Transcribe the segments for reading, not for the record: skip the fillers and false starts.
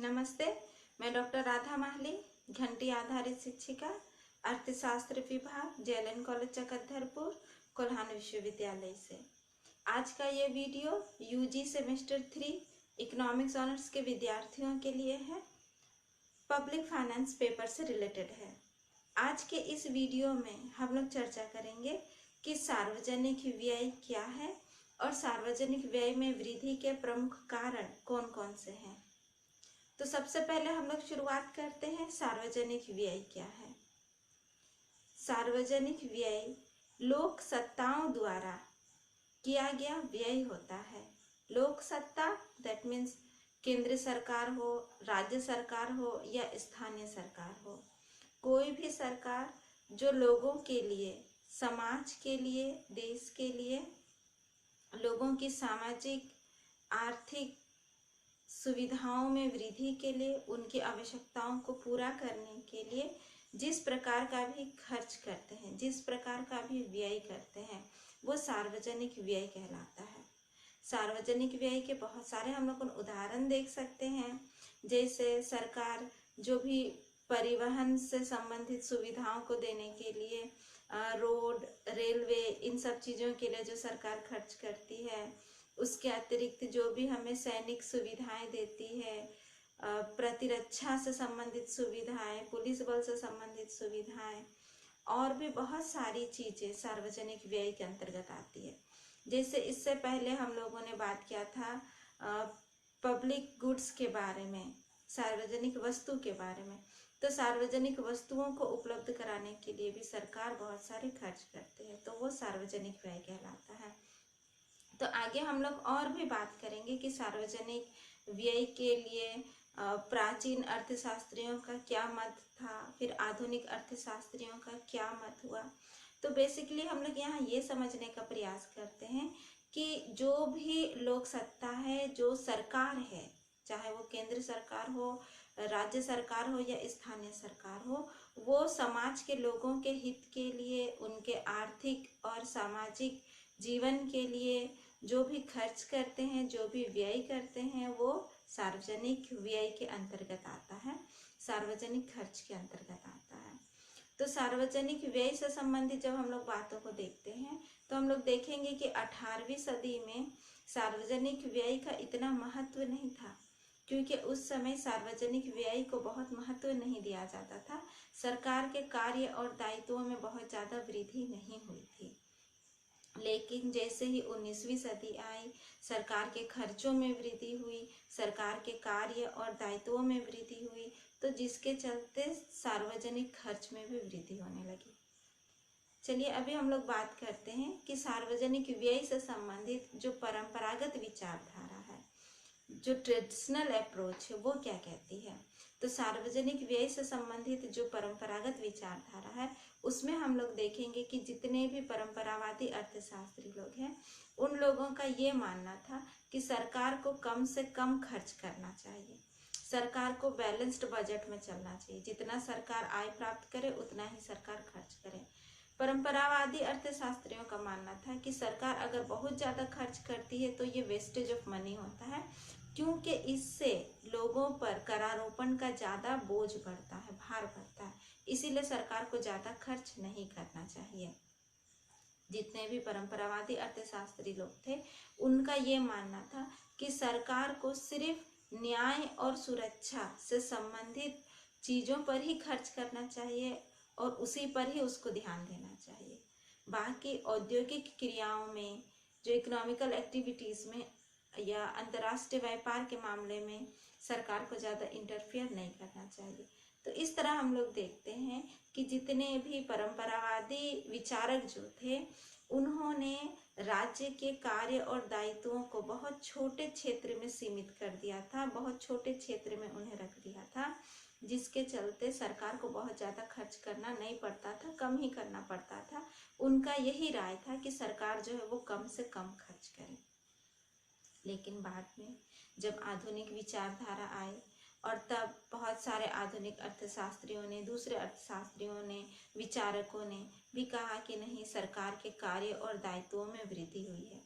नमस्ते, मैं डॉक्टर राधा माहली, घंटी आधारित शिक्षिका, अर्थशास्त्र विभाग, जेएलएन कॉलेज चकधरपुर, कोल्हान विश्वविद्यालय से। आज का ये video UG semester 3 economics honours के विद्यार्थियों के लिए है। पब्लिक फाइनेंस पेपर से रिलेटेड है। आज के इस वीडियो में हम लोग चर्चा करेंगे कि सार्वजनिक व्यय क्या है और सार्वजनिक व्यय में वृद्धि के प्रमुख कारण कौन कौन से हैं। तो सबसे पहले हम लोग शुरुआत करते हैं, सार्वजनिक व्यय क्या है। सार्वजनिक व्यय लोक सत्ताओं द्वारा किया गया व्यय होता है। लोक सत्ता दैट मीन्स केंद्र सरकार हो, राज्य सरकार हो या स्थानीय सरकार हो, कोई भी सरकार जो लोगों के लिए, समाज के लिए, देश के लिए, लोगों की सामाजिक आर्थिक सुविधाओं में वृद्धि के लिए, उनकी आवश्यकताओं को पूरा करने के लिए जिस प्रकार का भी खर्च करते हैं, जिस प्रकार का भी व्यय करते हैं, वो सार्वजनिक व्यय कहलाता है। सार्वजनिक व्यय के बहुत सारे हम लोग उदाहरण देख सकते हैं। जैसे सरकार जो भी परिवहन से संबंधित सुविधाओं को देने के लिए रोड, रेलवे, इन सब चीज़ों के लिए जो सरकार खर्च करती है, उसके अतिरिक्त जो भी हमें सैनिक सुविधाएं देती है, प्रतिरक्षा से संबंधित सुविधाएं, पुलिस बल से संबंधित सुविधाएं और भी बहुत सारी चीज़ें सार्वजनिक व्यय के अंतर्गत आती है। जैसे इससे पहले हम लोगों ने बात किया था पब्लिक गुड्स के बारे में, सार्वजनिक वस्तु के बारे में। तो सार्वजनिक वस्तुओं को उपलब्ध कराने के लिए भी सरकार बहुत सारे खर्च करते हैं, तो वो सार्वजनिक व्यय कहलाता है। तो आगे हम लोग और भी बात करेंगे कि सार्वजनिक व्यय के लिए प्राचीन अर्थशास्त्रियों का क्या मत था, फिर आधुनिक अर्थशास्त्रियों का क्या मत हुआ। तो बेसिकली हम लोग यहाँ ये समझने का प्रयास करते हैं कि जो भी लोक सत्ता है, जो सरकार है, चाहे वो केंद्र सरकार हो, राज्य सरकार हो या स्थानीय सरकार हो, वो समाज के लोगों के हित के लिए, उनके आर्थिक और सामाजिक जीवन के लिए जो भी खर्च करते हैं, जो भी व्यय करते हैं, वो सार्वजनिक व्यय के अंतर्गत आता है, सार्वजनिक खर्च के अंतर्गत आता है। तो सार्वजनिक व्यय से संबंधित जब हम लोग बातों को देखते हैं तो हम लोग देखेंगे कि 18वीं सदी में सार्वजनिक व्यय का इतना महत्व नहीं था, क्योंकि उस समय सार्वजनिक व्यय को बहुत महत्व नहीं दिया जाता था। सरकार के कार्य और दायित्वों में बहुत ज़्यादा वृद्धि नहीं हुई थी। लेकिन जैसे ही 19वीं सदी आई, सरकार के खर्चों में वृद्धि हुई, सरकार के कार्य और दायित्वों में वृद्धि हुई, तो जिसके चलते सार्वजनिक खर्च में भी वृद्धि होने लगी। चलिए अभी हम लोग बात करते हैं कि सार्वजनिक व्यय से संबंधित जो परंपरागत विचारधारा है, जो ट्रेडिशनल अप्रोच है, वो क्या कहती है। तो सार्वजनिक व्यय से संबंधित जो परंपरागत विचारधारा है, उसमें हम लोग देखेंगे कि जितने भी परंपरावादी अर्थशास्त्री लोग हैं, उन लोगों का ये मानना था कि सरकार को कम से कम खर्च करना चाहिए, सरकार को बैलेंस्ड बजट में चलना चाहिए, जितना सरकार आय प्राप्त करे उतना ही सरकार खर्च करे। परंपरावादी अर्थशास्त्रियों का मानना था कि सरकार अगर बहुत ज़्यादा खर्च करती है तो ये वेस्टेज ऑफ मनी होता है, क्योंकि इससे लोगों पर करारोपण का ज़्यादा बोझ बढ़ता है, भार बढ़ता है, इसीलिए सरकार को ज़्यादा खर्च नहीं करना चाहिए। जितने भी परंपरावादी अर्थशास्त्री लोग थे, उनका ये मानना था कि सरकार को सिर्फ न्याय और सुरक्षा से संबंधित चीज़ों पर ही खर्च करना चाहिए और उसी पर ही उसको ध्यान देना चाहिए। बाकी औद्योगिक क्रियाओं में, जो इकोनॉमिकल एक्टिविटीज़ में या अंतर्राष्ट्रीय व्यापार के मामले में सरकार को ज़्यादा इंटरफेयर नहीं करना चाहिए। तो इस तरह हम लोग देखते हैं कि जितने भी परंपरावादी विचारक जो थे, उन्होंने राज्य के कार्य और दायित्वों को बहुत छोटे क्षेत्र में सीमित कर दिया था, बहुत छोटे क्षेत्र में उन्हें रख दिया था, जिसके चलते सरकार को बहुत ज़्यादा खर्च करना नहीं पड़ता था, कम ही करना पड़ता था। उनका यही राय था कि सरकार जो है वो कम से कम खर्च करे। लेकिन बाद में जब आधुनिक विचारधारा आई और तब बहुत सारे आधुनिक अर्थशास्त्रियों ने, दूसरे अर्थशास्त्रियों ने, विचारकों ने भी कहा कि नहीं, सरकार के कार्य और दायित्वों में वृद्धि हुई है।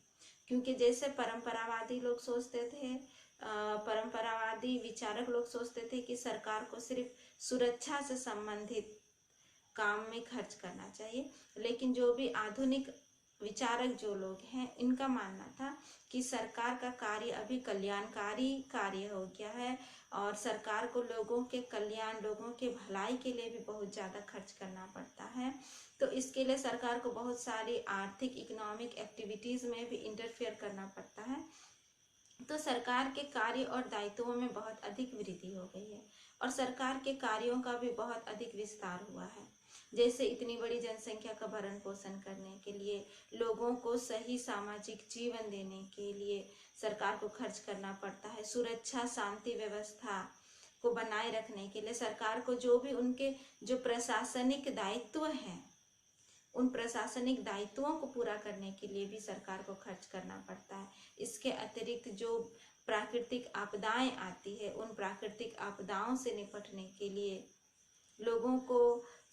क्योंकि जैसे परंपरावादी लोग सोचते थे, परंपरावादी परंपरावादी विचारक लोग सोचते थे कि सरकार को सिर्फ सुरक्षा से संबंधित काम में खर्च करना चाहिए, लेकिन जो भी आधुनिक विचारक जो लोग हैं, इनका मानना था कि सरकार का कार्य अभी कल्याणकारी कार्य हो गया है और सरकार को लोगों के कल्याण, लोगों के भलाई के लिए भी बहुत ज़्यादा खर्च करना पड़ता है। तो इसके लिए सरकार को बहुत सारी आर्थिक इकोनॉमिक एक्टिविटीज़ में भी इंटरफेयर करना पड़ता है। तो सरकार के कार्य और दायित्वों में बहुत अधिक वृद्धि हो गई है और सरकार के कार्यों का भी बहुत अधिक विस्तार हुआ है। जैसे इतनी बड़ी जनसंख्या का भरण पोषण करने के लिए, लोगों को सही सामाजिक जीवन देने के लिए सरकार को खर्च करना पड़ता है। सुरक्षा, शांति व्यवस्था को बनाए रखने के लिए सरकार को जो भी उनके जो प्रशासनिक दायित्व हैं, उन प्रशासनिक दायित्वों को पूरा करने के लिए भी सरकार को खर्च करना पड़ता है। इसके अतिरिक्त जो प्राकृतिक आपदाएं आती है, उन प्राकृतिक आपदाओं से निपटने के लिए, लोगों को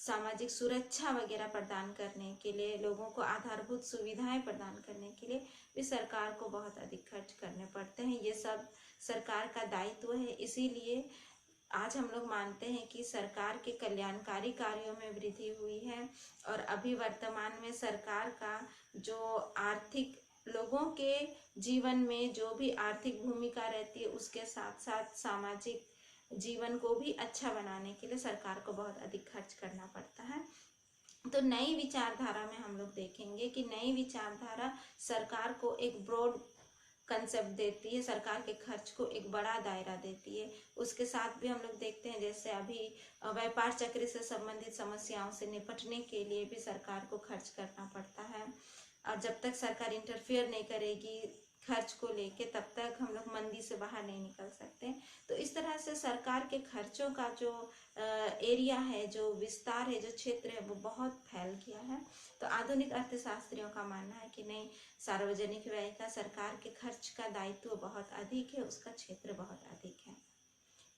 सामाजिक सुरक्षा वगैरह प्रदान करने के लिए, लोगों को आधारभूत सुविधाएं प्रदान करने के लिए भी सरकार को बहुत अधिक खर्च करने पड़ते हैं। ये सब सरकार का दायित्व है। इसीलिए आज हम लोग मानते हैं कि सरकार के कल्याणकारी कार्यों में वृद्धि हुई है और अभी वर्तमान में सरकार का जो आर्थिक, लोगों के जीवन में जो भी आर्थिक भूमिका रहती है, उसके साथ साथ सामाजिक जीवन को भी अच्छा बनाने के लिए सरकार को बहुत अधिक खर्च करना पड़ता है। तो नई विचारधारा में हम लोग देखेंगे कि नई विचारधारा सरकार को एक ब्रॉड कंसेप्ट देती है, सरकार के खर्च को एक बड़ा दायरा देती है। उसके साथ भी हम लोग देखते हैं जैसे अभी व्यापार चक्र से संबंधित समस्याओं से निपटने के लिए भी सरकार को खर्च करना पड़ता है और जब तक सरकार इंटरफेयर नहीं करेगी खर्च को लेके, तब तक हम लोग मंदी से बाहर नहीं निकल सकते। तो इस तरह से सरकार के खर्चों का जो एरिया है, जो विस्तार है, जो क्षेत्र है, वो बहुत फैल गया है। तो आधुनिक अर्थशास्त्रियों का मानना है कि नहीं, सार्वजनिक व्यय का, सरकार के खर्च का दायित्व बहुत अधिक है, उसका क्षेत्र बहुत अधिक है।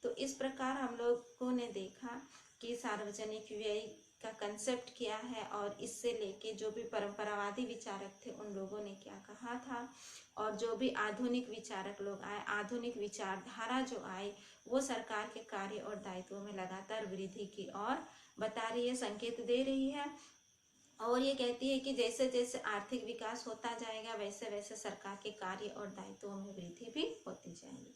तो इस प्रकार हम लोगों ने देखा कि सार्वजनिक व्यय का कंसेप्ट क्या है और इससे लेके जो भी परंपरावादी विचारक थे उन लोगों ने क्या कहा था और जो भी आधुनिक विचारक लोग आए, आधुनिक विचारधारा जो आई, वो सरकार के कार्य और दायित्वों में लगातार वृद्धि की ओर बता रही है, संकेत दे रही है और ये कहती है कि जैसे जैसे आर्थिक विकास होता जाएगा वैसे वैसे सरकार के कार्य और दायित्वों में वृद्धि भी होती जाएगी।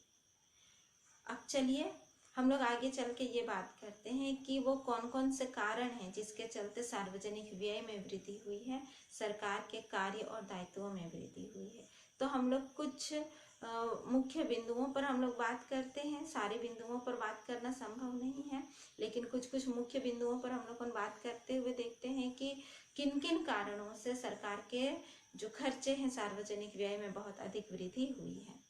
अब चलिए हम लोग आगे चल के ये बात करते हैं कि वो कौन कौन से कारण हैं जिसके चलते सार्वजनिक व्यय में वृद्धि हुई है, सरकार के कार्य और दायित्वों में वृद्धि हुई है। तो हम लोग कुछ मुख्य बिंदुओं पर हम लोग बात करते हैं। सारे बिंदुओं पर बात करना संभव नहीं है, लेकिन कुछ कुछ मुख्य बिंदुओं पर हम लोग बात करते हुए देखते हैं कि किन किन कारणों से सरकार के जो खर्चे हैं सार्वजनिक व्यय में बहुत अधिक वृद्धि हुई है।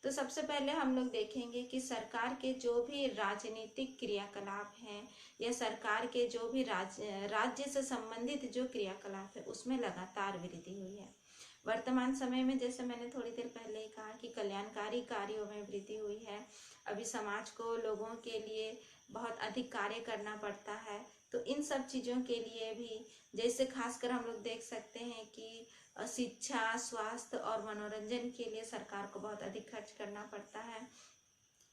तो सबसे पहले हम लोग देखेंगे कि सरकार के जो भी राजनीतिक क्रियाकलाप हैं या सरकार के जो भी राज्य से संबंधित जो क्रियाकलाप है उसमें लगातार वृद्धि हुई है। वर्तमान समय में जैसे मैंने थोड़ी देर पहले ही कहा कि कल्याणकारी कार्यों में वृद्धि हुई है। अभी समाज को, लोगों के लिए बहुत अधिक कार्य करना पड़ता है। तो इन सब चीज़ों के लिए भी, जैसे खासकर हम लोग देख सकते हैं कि शिक्षा, स्वास्थ्य और मनोरंजन के लिए सरकार को बहुत अधिक खर्च करना पड़ता है।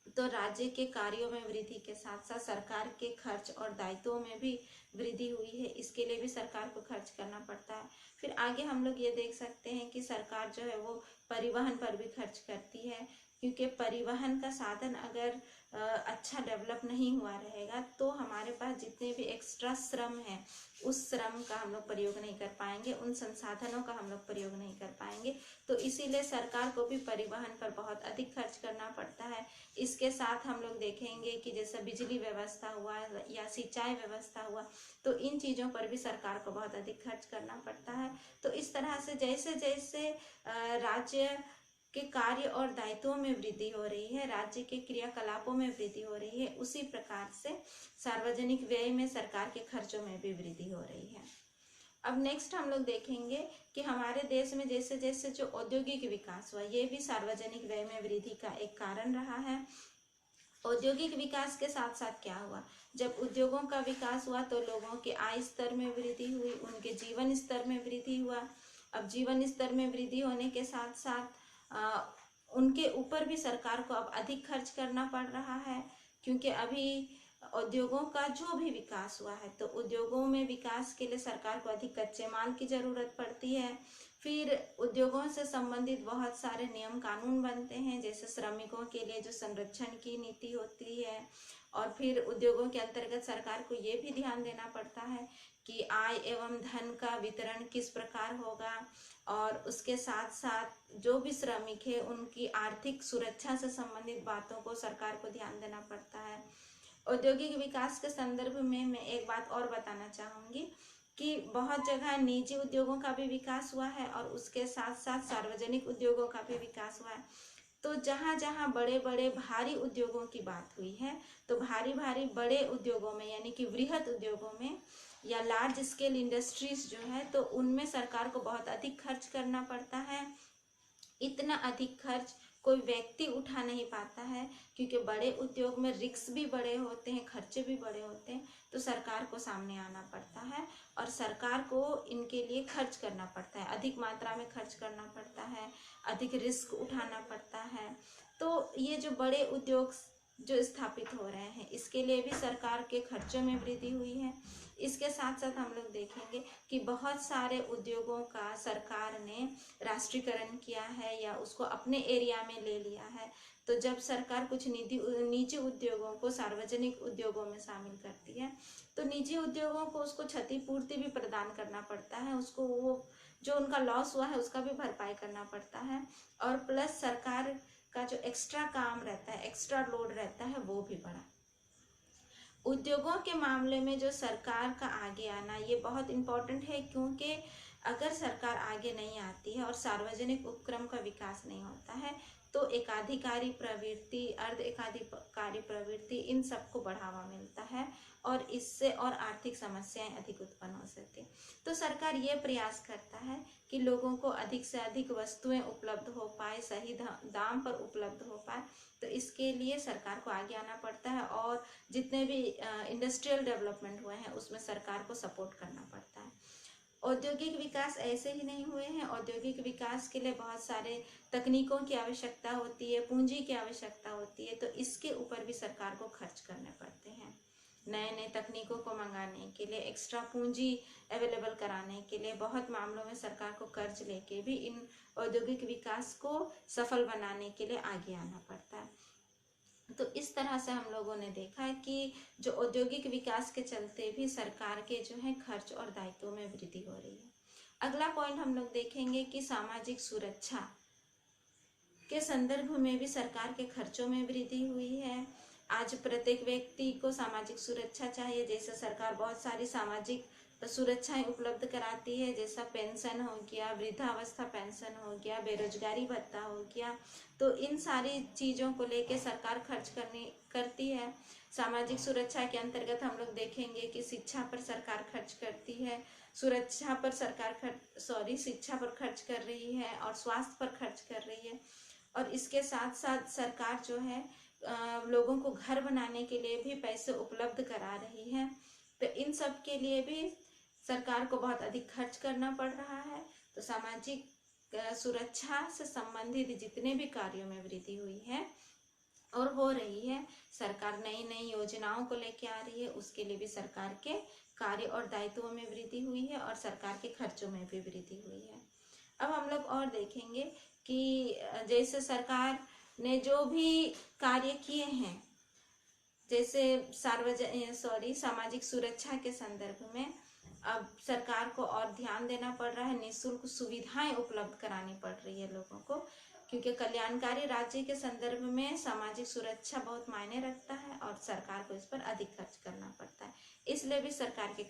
तो राज्य के कार्यों में वृद्धि के साथ साथ सरकार के खर्च और दायित्वों में भी वृद्धि हुई है, इसके लिए भी सरकार को खर्च करना पड़ता है। फिर आगे हम लोग ये देख सकते हैं कि सरकार जो है वो परिवहन पर भी खर्च करती है, क्योंकि परिवहन का साधन अगर अच्छा डेवलप नहीं हुआ रहेगा तो हमारे पास जितने भी एक्स्ट्रा श्रम है उस श्रम का हम लोग प्रयोग नहीं कर पाएंगे, उन संसाधनों का हम लोग प्रयोग नहीं कर पाएंगे। तो इसीलिए सरकार को भी परिवहन पर बहुत अधिक खर्च करना पड़ता है। इसके साथ हम लोग देखेंगे कि जैसे बिजली व्यवस्था हुआ या सिंचाई व्यवस्था हुआ, तो इन चीज़ों पर भी सरकार को बहुत अधिक खर्च करना पड़ता है। तो इस तरह से जैसे जैसे राज्य के कार्य और दायित्वों में वृद्धि हो रही है, राज्य के क्रियाकलापों में वृद्धि हो रही है, उसी प्रकार से सार्वजनिक व्यय में, सरकार के खर्चों में भी वृद्धि हो रही है। अब नेक्स्ट हम लोग देखेंगे कि हमारे देश में जैसे जैसे जो औद्योगिक विकास हुआ, ये भी सार्वजनिक व्यय में वृद्धि का एक कारण रहा है। औद्योगिक विकास के साथ साथ क्या हुआ, जब उद्योगों का विकास हुआ तो लोगों के आय स्तर में वृद्धि हुई, उनके जीवन स्तर में वृद्धि हुआ। अब जीवन स्तर में वृद्धि होने के साथ साथ उनके ऊपर भी सरकार को अब अधिक खर्च करना पड़ रहा है, क्योंकि अभी उद्योगों का जो भी विकास हुआ है, तो उद्योगों में विकास के लिए सरकार को अधिक कच्चे माल की जरूरत पड़ती है। फिर उद्योगों से संबंधित बहुत सारे नियम कानून बनते हैं, जैसे श्रमिकों के लिए जो संरक्षण की नीति होती है, और फिर उद्योगों के अंतर्गत सरकार को ये भी ध्यान देना पड़ता है कि आय एवं धन का वितरण किस प्रकार होगा, और उसके साथ साथ जो भी श्रमिक है उनकी आर्थिक सुरक्षा से संबंधित बातों को सरकार को ध्यान देना पड़ता है। औद्योगिक विकास के संदर्भ में मैं एक बात और बताना चाहूँगी कि बहुत जगह निजी उद्योगों का भी विकास हुआ है और उसके साथ साथ सार्वजनिक उद्योगों का भी विकास हुआ है। तो जहाँ जहाँ बड़े बड़े भारी उद्योगों की बात हुई है, तो भारी भारी बड़े उद्योगों में यानी कि वृहद उद्योगों में या लार्ज स्केल इंडस्ट्रीज जो है, तो उनमें सरकार को बहुत अधिक खर्च करना पड़ता है। इतना अधिक खर्च कोई व्यक्ति उठा नहीं पाता है, क्योंकि बड़े उद्योग में रिस्क भी बड़े होते हैं, खर्चे भी बड़े होते हैं, तो सरकार को सामने आना पड़ता है और सरकार को इनके लिए खर्च करना पड़ता है, अधिक मात्रा में खर्च करना पड़ता है, अधिक रिस्क उठाना पड़ता है। तो ये जो बड़े उद्योग जो स्थापित हो रहे हैं, इसके लिए भी सरकार के खर्चों में वृद्धि हुई है। इसके साथ साथ हम लोग देखेंगे कि बहुत सारे उद्योगों का सरकार ने राष्ट्रीयकरण किया है या उसको अपने एरिया में ले लिया है। तो जब सरकार कुछ निजी उद्योगों को सार्वजनिक उद्योगों में शामिल करती है, तो निजी उद्योगों को उसको क्षतिपूर्ति भी प्रदान करना पड़ता है, उसको वो जो उनका लॉस हुआ है उसका भी भरपाई करना पड़ता है, और प्लस सरकार का जो एक्स्ट्रा काम रहता है, एक्स्ट्रा लोड रहता है, वो भी बढ़ा। उद्योगों के मामले में जो सरकार का आगे आना ये बहुत इम्पोर्टेंट है, क्योंकि अगर सरकार आगे नहीं आती है और सार्वजनिक उपक्रम का विकास नहीं होता है, तो एकाधिकारी प्रवृत्ति, अर्ध एकाधिकारी प्रवृत्ति, इन सबको बढ़ावा मिलता है और इससे और आर्थिक समस्याएं अधिक उत्पन्न हो सकती हैं। तो सरकार ये प्रयास करता है कि लोगों को अधिक से अधिक वस्तुएं उपलब्ध हो पाए, सही दाम पर उपलब्ध हो पाए। तो इसके लिए सरकार को आगे आना पड़ता है और जितने भी इंडस्ट्रियल डेवलपमेंट हुए हैं उसमें सरकार को सपोर्ट करना पड़ता है। औद्योगिक विकास ऐसे ही नहीं हुए हैं, औद्योगिक विकास के लिए बहुत सारे तकनीकों की आवश्यकता होती है, पूंजी की आवश्यकता होती है, तो इसके ऊपर भी सरकार को खर्च करने पड़ते हैं। नए नए तकनीकों को मंगाने के लिए, एक्स्ट्रा पूंजी अवेलेबल कराने के लिए बहुत मामलों में सरकार को कर्ज लेके भी इन औद्योगिक विकास को सफल बनाने के लिए आगे आना पड़ता है। तो इस तरह से हम लोगों ने देखा है कि जो औद्योगिक विकास के चलते भी सरकार के जो है खर्च और दायित्वों में वृद्धि हो रही है। अगला पॉइंट हम लोग देखेंगे कि सामाजिक सुरक्षा के संदर्भ में भी सरकार के खर्चों में वृद्धि हुई है। आज प्रत्येक व्यक्ति को सामाजिक सुरक्षा चाहिए, जैसे सरकार बहुत सारी सामाजिक सुरक्षाएं उपलब्ध कराती है, जैसा पेंशन हो गया, वृद्धावस्था पेंशन हो गया, बेरोजगारी भत्ता हो गया। तो इन सारी चीज़ों को लेके सरकार खर्च करती है। सामाजिक सुरक्षा के अंतर्गत हम लोग देखेंगे कि शिक्षा पर सरकार खर्च करती है, शिक्षा पर खर्च कर रही है और स्वास्थ्य पर खर्च कर रही है। और इसके साथ साथ सरकार जो है लोगों को घर बनाने के लिए भी पैसे उपलब्ध करा रही है। तो इन सब के लिए भी सरकार को बहुत अधिक खर्च करना पड़ रहा है। तो सामाजिक सुरक्षा से संबंधित जितने भी कार्यों में वृद्धि हुई है और हो रही है, सरकार नई नई योजनाओं को लेके आ रही है, उसके लिए भी सरकार के कार्य और दायित्वों में वृद्धि हुई है और सरकार के खर्चों में भी वृद्धि हुई है। अब हम लोग और देखेंगे कि जैसे सरकार ने जो भी कार्य किए हैं, जैसे सामाजिक सुरक्षा के संदर्भ में अब सरकार को और ध्यान देना पड़ रहा है, निःशुल्क सुविधाएं उपलब्ध करानी पड़ रही है लोगों को, क्योंकि कल्याणकारी राज्य के संदर्भ में सामाजिक सुरक्षा बहुत मायने रखता है और सरकार को इस पर अधिक खर्च करना पड़ता है, इसलिए भी सरकार के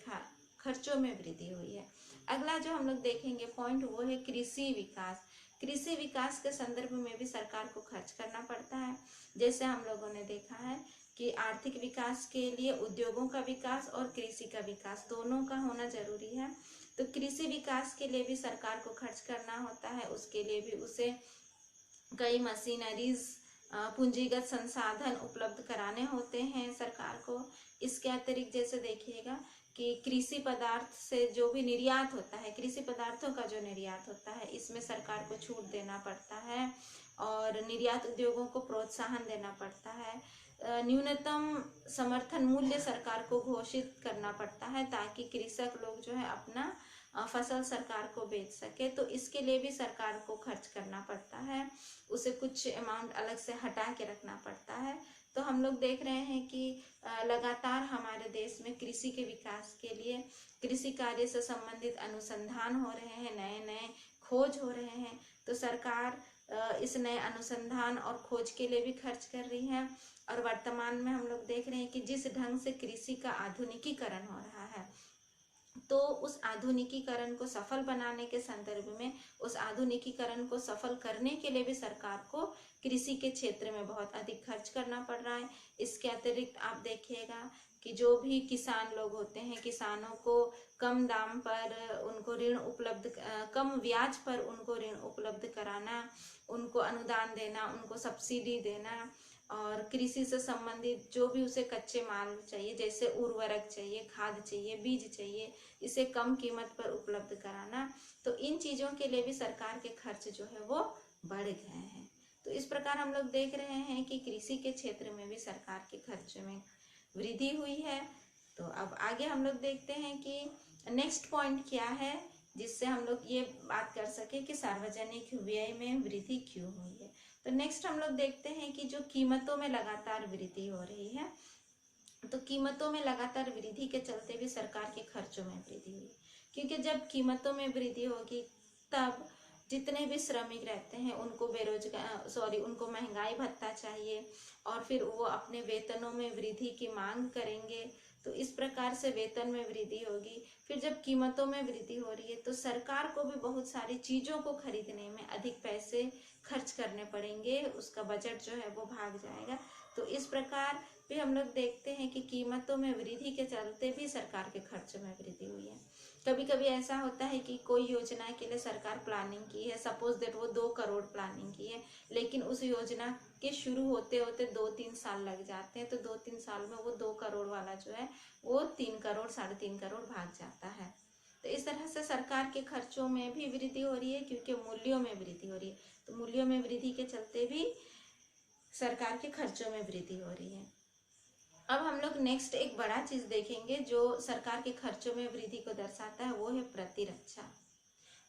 खर्चों में वृद्धि हुई है। अगला जो हम लोग देखेंगे पॉइंट वो है कृषि विकास। कृषि विकास के संदर्भ में भी सरकार को खर्च करना पड़ता है। जैसे हम लोगों ने देखा है कि आर्थिक विकास के लिए उद्योगों का विकास और कृषि का विकास दोनों का होना जरूरी है। तो कृषि विकास के लिए भी सरकार को खर्च करना होता है, उसके लिए भी उसे कई मशीनरीज, पूंजीगत संसाधन उपलब्ध कराने होते हैं सरकार को। इसके अतिरिक्त जैसे देखिएगा कि कृषि पदार्थ से जो भी निर्यात होता है, कृषि पदार्थों का जो निर्यात होता है, इसमें सरकार को छूट देना पड़ता है और निर्यात उद्योगों को प्रोत्साहन देना पड़ता है। न्यूनतम समर्थन मूल्य सरकार को घोषित करना पड़ता है ताकि कृषक लोग जो है अपना फसल सरकार को बेच सके। तो इसके लिए भी सरकार को खर्च करना पड़ता है, उसे कुछ अमाउंट अलग से हटा के रखना पड़ता है। तो हम लोग देख रहे हैं कि लगातार हमारे देश में कृषि के विकास के लिए कृषि कार्य से संबंधित अनुसंधान हो रहे हैं, नए नए खोज हो रहे हैं। तो सरकार इस नए अनुसंधान और खोज के लिए भी खर्च कर रही है। और वर्तमान में हम लोग देख रहे हैं कि जिस ढंग से कृषि का आधुनिकीकरण हो रहा है, तो उस आधुनिकीकरण को सफल बनाने के संदर्भ में, उस आधुनिकीकरण को सफल करने के लिए भी सरकार को कृषि के क्षेत्र में बहुत अधिक खर्च करना पड़ रहा है। इसके अतिरिक्त आप देखिएगा कि जो भी किसान लोग होते हैं, किसानों को कम दाम पर उनको ऋण उपलब्ध, कम ब्याज पर उनको ऋण उपलब्ध कराना, उनको अनुदान देना, उनको सब्सिडी देना, और कृषि से संबंधित जो भी उसे कच्चे माल चाहिए, जैसे उर्वरक चाहिए, खाद चाहिए, बीज चाहिए, इसे कम कीमत पर उपलब्ध कराना। तो इन चीज़ों के लिए भी सरकार के खर्च जो है वो बढ़ गए हैं। तो इस प्रकार हम लोग देख रहे हैं कि कृषि के क्षेत्र में भी सरकार के खर्च में वृद्धि हुई है। तो अब आगे हम लोग देखते हैं कि नेक्स्ट पॉइंट क्या है, जिससे हम लोग ये बात कर सके कि सार्वजनिक व्यय में वृद्धि क्यों हुई है। तो नेक्स्ट हम लोग देखते हैं कि जो कीमतों में लगातार वृद्धि हो रही है, तो कीमतों में लगातार वृद्धि के चलते भी सरकार के खर्चों में वृद्धि हुई, क्योंकि जब कीमतों में वृद्धि होगी तब जितने भी श्रमिक रहते हैं उनको उनको महंगाई भत्ता चाहिए, और फिर वो अपने वेतनों में वृद्धि की मांग करेंगे। तो इस प्रकार से वेतन में वृद्धि होगी। फिर जब कीमतों में वृद्धि हो रही है तो सरकार को भी बहुत सारी चीज़ों को खरीदने में अधिक पैसे खर्च करने पड़ेंगे, उसका बजट जो है वो भाग जाएगा। तो इस प्रकार भी हम लोग देखते हैं कि कीमतों में वृद्धि के चलते भी सरकार के खर्चों में वृद्धि हुई है। कभी कभी ऐसा होता है कि कोई योजना के लिए सरकार प्लानिंग की है, सपोज दैट वो 2 करोड़ प्लानिंग की है, लेकिन उस योजना के शुरू होते होते 2-3 साल लग जाते हैं। तो 2-3 साल में वो 2 करोड़ वाला जो है वो 3 करोड़ 3.5 करोड़ भाग जाता है। तो इस तरह से सरकार के खर्चों में भी वृद्धि हो रही है, क्योंकि मूल्यों में वृद्धि हो रही है। तो मूल्यों में वृद्धि के चलते भी सरकार के खर्चों में वृद्धि हो रही है। अब हम लोग नेक्स्ट एक बड़ा चीज देखेंगे जो सरकार के खर्चों में वृद्धि को दर्शाता है, वो है प्रतिरक्षा।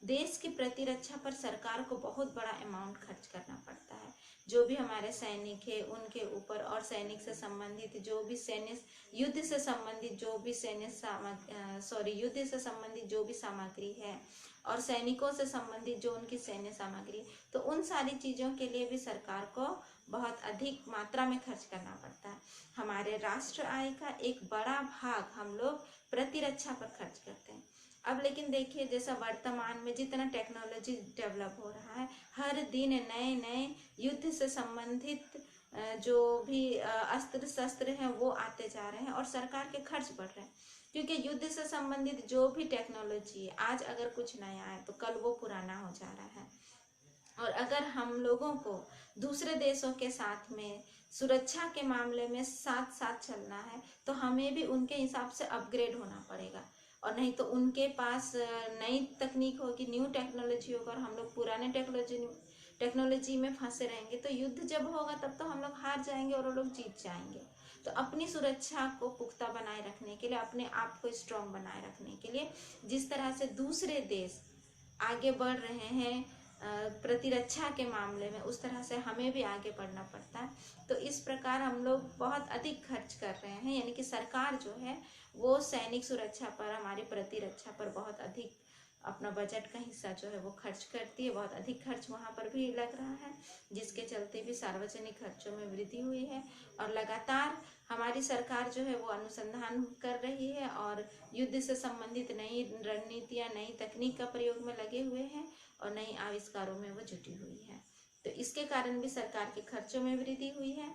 देश की प्रतिरक्षा पर सरकार को बहुत बड़ा अमाउंट खर्च करना पड़ता है। जो भी हमारे सैनिक है उनके ऊपर, और सैनिक से संबंधित जो भी युद्ध से संबंधित जो भी युद्ध से संबंधित जो भी सामग्री है, और सैनिकों से संबंधित जो उनकी सैन्य सामग्री, तो उन सारी चीज़ों के लिए भी सरकार को बहुत अधिक मात्रा में खर्च करना पड़ता है। हमारे राष्ट्र आय का एक बड़ा भाग हम लोग प्रतिरक्षा पर खर्च करते हैं। अब लेकिन देखिए, जैसा वर्तमान में जितना टेक्नोलॉजी डेवलप हो रहा है, हर दिन नए नए युद्ध से संबंधित जो भी अस्त्र शस्त्र हैं वो आते जा रहे हैं, और सरकार के खर्च बढ़ रहे हैं। क्योंकि युद्ध से संबंधित जो भी टेक्नोलॉजी है, आज अगर कुछ नया है तो कल वो पुराना हो जा रहा है। और अगर हम लोगों को दूसरे देशों के साथ में सुरक्षा के मामले में साथ साथ चलना है, तो हमें भी उनके हिसाब से अपग्रेड होना पड़ेगा। और नहीं तो उनके पास नई तकनीक होगी, न्यू टेक्नोलॉजी होगा, और हम लोग पुराने टेक्नोलॉजी में फंसे रहेंगे। तो युद्ध जब होगा तब तो हम लोग हार जाएंगे और वो लोग जीत जाएंगे। तो अपनी सुरक्षा को पुख्ता बनाए रखने के लिए, अपने आप को स्ट्रांग बनाए रखने के लिए, जिस तरह से दूसरे देश आगे बढ़ रहे हैं प्रतिरक्षा के मामले में, उस तरह से हमें भी आगे बढ़ना पड़ता है। तो इस प्रकार हम लोग बहुत अधिक खर्च कर रहे हैं, यानी कि सरकार जो है वो सैनिक सुरक्षा पर, हमारी प्रतिरक्षा पर बहुत अधिक अपना बजट का हिस्सा जो है वो खर्च करती है। बहुत अधिक खर्च वहाँ पर भी लग रहा है, जिसके चलते भी सार्वजनिक खर्चों में वृद्धि हुई है। और लगातार हमारी सरकार जो है वो अनुसंधान कर रही है, और युद्ध से संबंधित नई रणनीतियाँ, नई तकनीक का प्रयोग में लगे हुए हैं, और नई आविष्कारों में वो जुटी हुई है। तो इसके कारण भी सरकार के खर्चों में वृद्धि हुई है।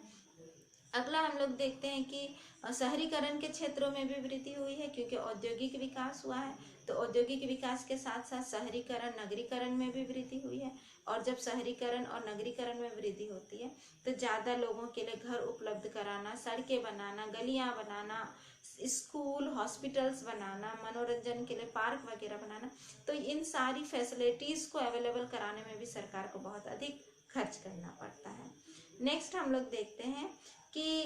अगला हम लोग देखते हैं कि शहरीकरण के क्षेत्रों में भी वृद्धि हुई है, क्योंकि औद्योगिक विकास हुआ है। तो औद्योगिक विकास के साथ साथ शहरीकरण, नगरीकरण में भी वृद्धि हुई है। और जब शहरीकरण और नगरीकरण में वृद्धि होती है तो ज़्यादा लोगों के लिए घर उपलब्ध कराना, सड़कें बनाना, गलियाँ बनाना, स्कूल, हॉस्पिटल्स बनाना, मनोरंजन के लिए पार्क वगैरह बनाना, तो इन सारी फैसिलिटीज़ को अवेलेबल कराने में भी सरकार को बहुत अधिक खर्च करना पड़ता है। नेक्स्ट हम लोग देखते हैं कि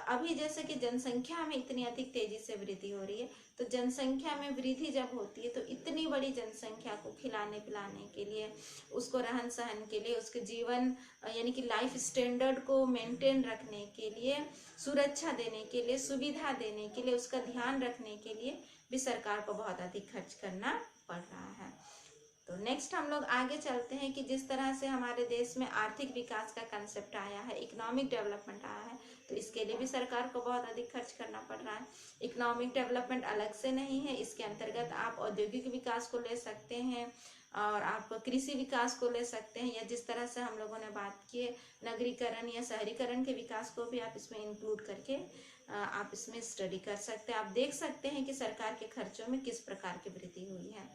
अभी जैसे कि जनसंख्या में इतनी अधिक तेजी से वृद्धि हो रही है, तो जनसंख्या में वृद्धि जब होती है तो इतनी बड़ी जनसंख्या को खिलाने पिलाने के लिए, उसको रहन सहन के लिए, उसके जीवन यानी कि लाइफ स्टैंडर्ड को मेंटेन रखने के लिए, सुरक्षा देने के लिए, सुविधा देने के लिए, उसका ध्यान रखने के लिए भी सरकार को बहुत अधिक खर्च करना पड़ रहा है। तो नेक्स्ट हम लोग आगे चलते हैं कि जिस तरह से हमारे देश में आर्थिक विकास का कंसेप्ट आया है, इकोनॉमिक डेवलपमेंट आया है, तो इसके लिए भी सरकार को बहुत अधिक खर्च करना पड़ रहा है। इकोनॉमिक डेवलपमेंट अलग से नहीं है, इसके अंतर्गत आप औद्योगिक विकास को ले सकते हैं और आप कृषि विकास को ले सकते हैं, या जिस तरह से हम लोगों ने बात की है नगरीकरण या शहरीकरण के विकास को भी आप इसमें इंक्लूड करके आप इसमें स्टडी कर सकते हैं। आप देख सकते हैं कि सरकार के खर्चों में किस प्रकार की वृद्धि हुई है।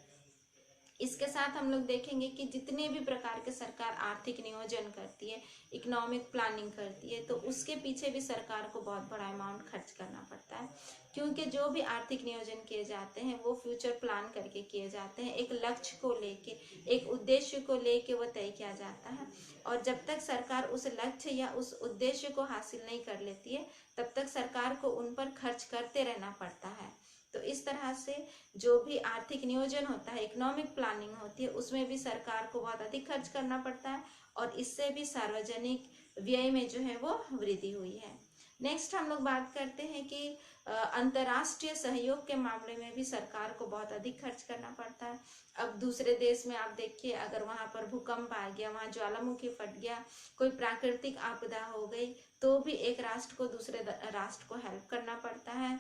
इसके साथ हम लोग देखेंगे कि जितने भी प्रकार के सरकार आर्थिक नियोजन करती है, इकोनॉमिक प्लानिंग करती है, तो उसके पीछे भी सरकार को बहुत बड़ा अमाउंट खर्च करना पड़ता है, क्योंकि जो भी आर्थिक नियोजन किए जाते हैं वो फ्यूचर प्लान करके किए जाते हैं, एक लक्ष्य को लेके, एक उद्देश्य को लेके वो तय किया जाता है। और जब तक सरकार उस लक्ष्य या उस उद्देश्य को हासिल नहीं कर लेती है, तब तक सरकार को उन पर खर्च करते रहना पड़ता है। तो इस तरह से जो भी आर्थिक नियोजन होता है, इकोनॉमिक प्लानिंग होती है, उसमें भी सरकार को बहुत अधिक खर्च करना पड़ता है और इससे भी सार्वजनिक व्यय में जो है वो वृद्धि हुई है। नेक्स्ट हम लोग बात करते हैं कि अंतर्राष्ट्रीय सहयोग के मामले में भी सरकार को बहुत अधिक खर्च करना पड़ता है। अब दूसरे देश में आप देखिए, अगर वहां पर भूकंप आ गया, वहां ज्वालामुखी फट गया, कोई प्राकृतिक आपदा हो गई, तो भी एक राष्ट्र को दूसरे राष्ट्र को हेल्प करना पड़ता है,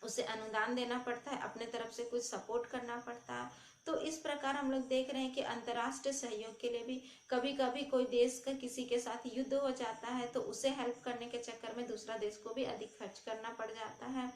उसे अनुदान देना पड़ता है, अपने तरफ से कुछ सपोर्ट करना पड़ता है। तो इस प्रकार हम लोग देख रहे हैं कि अंतर्राष्ट्रीय सहयोग के लिए भी कभी कभी कोई देश का किसी के साथ युद्ध हो जाता है, तो उसे हेल्प करने के चक्कर में दूसरा देश को भी अधिक खर्च करना पड़ जाता है।